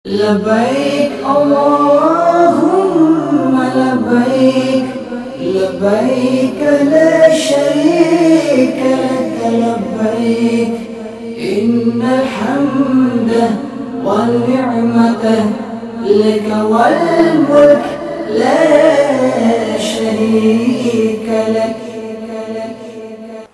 لبيك اللهم لبيك لبيك لا شريك لك لبيك إن الحمد والنعمة لك والملك لا شريك لك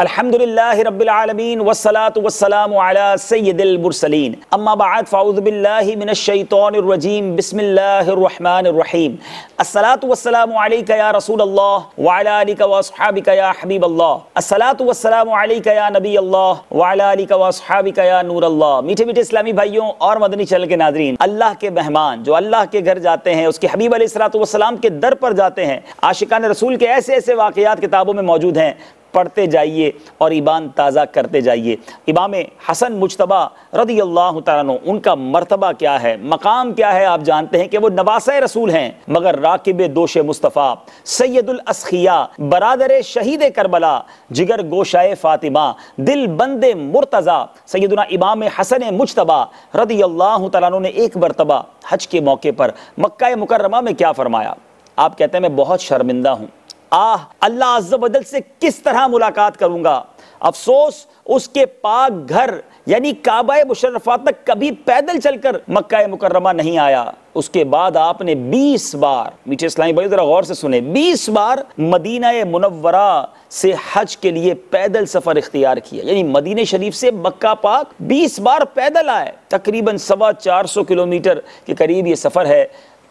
الحمدللہ رب العالمین والصلاة والسلام علی سید المرسلین اما بعد فاعوذ باللہ من الشیطان الرجیم بسم اللہ الرحمن الرحیم الصلاة والسلام علیک یا رسول اللہ وعلی آلک واصحابک یا حبیب اللہ الصلاة والسلام علیک یا نبی اللہ وعلی آلک واصحابک یا نور اللہ۔ میٹھے میٹھے اسلامی بھائیوں اور مدنی چینل کے ناظرین، اللہ کے مہمان جو اللہ کے گھر جاتے ہیں، اس کے حبیب علیہ الصلوۃ والسلام کے در پر جاتے ہیں، عاشقان رسول کے ایسے ایسے واقعات کتابوں میں موجود ہیں، پڑھتے جائیے اور ایمان تازہ کرتے جائیے۔ امام حسن مجتبی رضی اللہ تعالیٰ عنہ، ان کا مرتبہ کیا ہے، مقام کیا ہے، آپ جانتے ہیں کہ وہ نواسۂ رسول ہیں، مگر راکب دوش مصطفیٰ، سید الاسخیاء، برادر شہید کربلا، جگر گوشائے فاطمہ، دل بند مرتضیٰ، سیدنا امام حسن مجتبی رضی اللہ تعالیٰ عنہ نے ایک مرتبہ حج کے موقع پر مکہ مکرمہ میں کیا فرمایا؟ آپ کہتے ہیں میں بہت شرمندہ ہوں، اللہ عز و جل سے کس طرح ملاقات کروں گا، افسوس اس کے پاک گھر یعنی کعبہ مشرفہ تک کبھی پیدل چل کر مکہ مکرمہ نہیں آیا۔ اس کے بعد آپ نے 20 بار، میٹھے اسلامی بھائی ذرا غور سے سنیں، 20 بار مدینہ منورہ سے حج کے لیے پیدل سفر اختیار کیا، یعنی مدینہ شریف سے مکہ پاک 20 بار پیدل آئے، تقریباً 450 کلومیٹر کے قریب یہ سفر ہے۔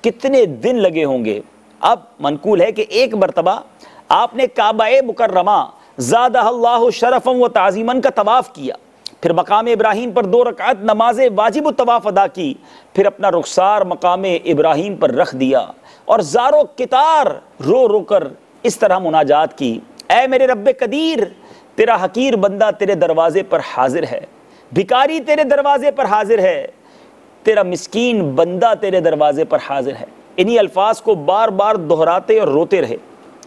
کتنے دن لگے ہوں گے؟ اب منقول ہے کہ ایک مرتبہ آپ نے کعبہ مکرمہ زادہ اللہ شرفا و تعظیما کا طواف کیا، پھر مقام ابراہیم پر 2 رکعت نماز واجب الطواف ادا کی، پھر اپنا رخسار مقام ابراہیم پر رکھ دیا اور زارو کتار رو رو کر اس طرح مناجات کی، اے میرے رب قدیر، تیرا حقیر بندہ تیرے دروازے پر حاضر ہے، بھکاری تیرے دروازے پر حاضر ہے، تیرا مسکین بندہ تیرے دروازے پر حاضر ہے۔ انہی الفاظ کو بار بار دہراتے اور روتے رہے۔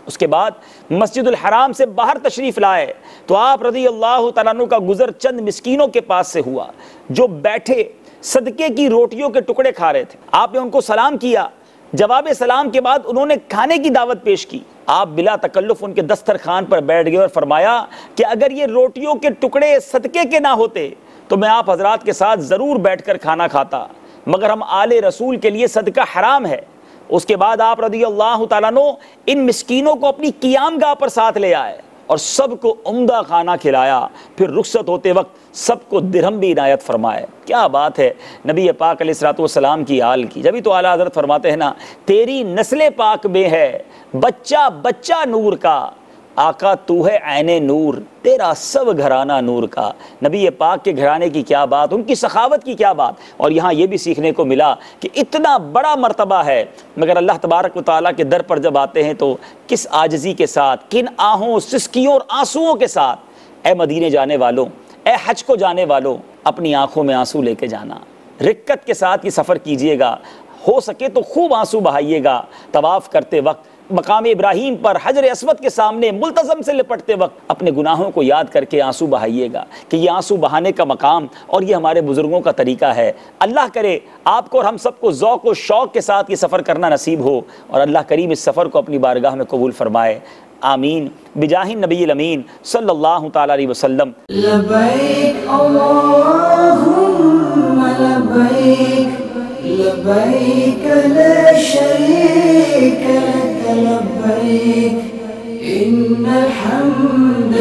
اس کے بعد مسجد الحرام سے باہر تشریف لائے تو آپ رضی اللہ تعالیٰ عنہ کا گزر چند مسکینوں کے پاس سے ہوا جو بیٹھے صدقے کی روٹیوں کے ٹکڑے کھا رہے تھے۔ آپ نے ان کو سلام کیا، جواب سلام کے بعد انہوں نے کھانے کی دعوت پیش کی۔ آپ بلا تکلف ان کے دسترخوان پر بیٹھ گئے اور فرمایا کہ اگر یہ روٹیوں کے ٹکڑے صدقے کے نہ ہوتے تو میں آپ حضرات کے ساتھ ضرور بیٹھ کر کھانا کھاتا، مگر ہم آل رسول کے لیے صدقہ حرام ہے۔ اس کے بعد آپ رضی اللہ تعالیٰ عنہ ان مسکینوں کو اپنی قیام گاہ پر ساتھ لے آئے اور سب کو عمدہ کھانا کھلایا، پھر رخصت ہوتے وقت سب کو درہم بھی عنایت فرمائے۔ کیا بات ہے نبی پاک علیہ الصلوۃ والسلام کی آل کی، جبھی تو اعلیٰ حضرت فرماتے ہیں نا، تیری نسل پاک میں ہے بچہ بچہ نور کا، آقا تو ہے عین نور، تیرا سب گھرانہ نور کا۔ نبی پاک کے گھرانے کی کیا بات، ان کی سخاوت کی کیا بات۔ اور یہاں یہ بھی سیکھنے کو ملا کہ اتنا بڑا مرتبہ ہے مگر اللہ تبارک و تعالیٰ کے در پر جب آتے ہیں تو کس عاجزی کے ساتھ، کن آہوں سسکیوں اور آنسوؤں کے ساتھ۔ اے مدینے جانے والوں، اے حج کو جانے والوں، اپنی آنکھوں میں آنسو لے کے جانا، رقت کے ساتھ یہ سفر کیجئے گا، ہو سکے تو خوب آنسو بہائیے گا۔ طواف کرتے وقت مقام ابراہیم پر حجر اسود کے سامنے ملتزم سے لپٹتے وقت اپنے گناہوں کو یاد کر کے آنسو بہائیے گا، کہ یہ آنسو بہانے کا مقام اور یہ ہمارے بزرگوں کا طریقہ ہے۔ اللہ کرے آپ کو اور ہم سب کو ذوق و شوق کے ساتھ یہ سفر کرنا نصیب ہو، اور اللہ کریم اس سفر کو اپنی بارگاہ میں قبول فرمائے، آمین، بجاہ النبی الامین صلی اللہ تعالی علیہ وسلم۔ لبیک اللہم لبیک لبیک لا شریک لک لبیک ان الحمد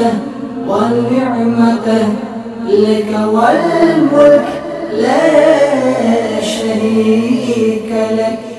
والنعمت لک والملک لا شریک لک۔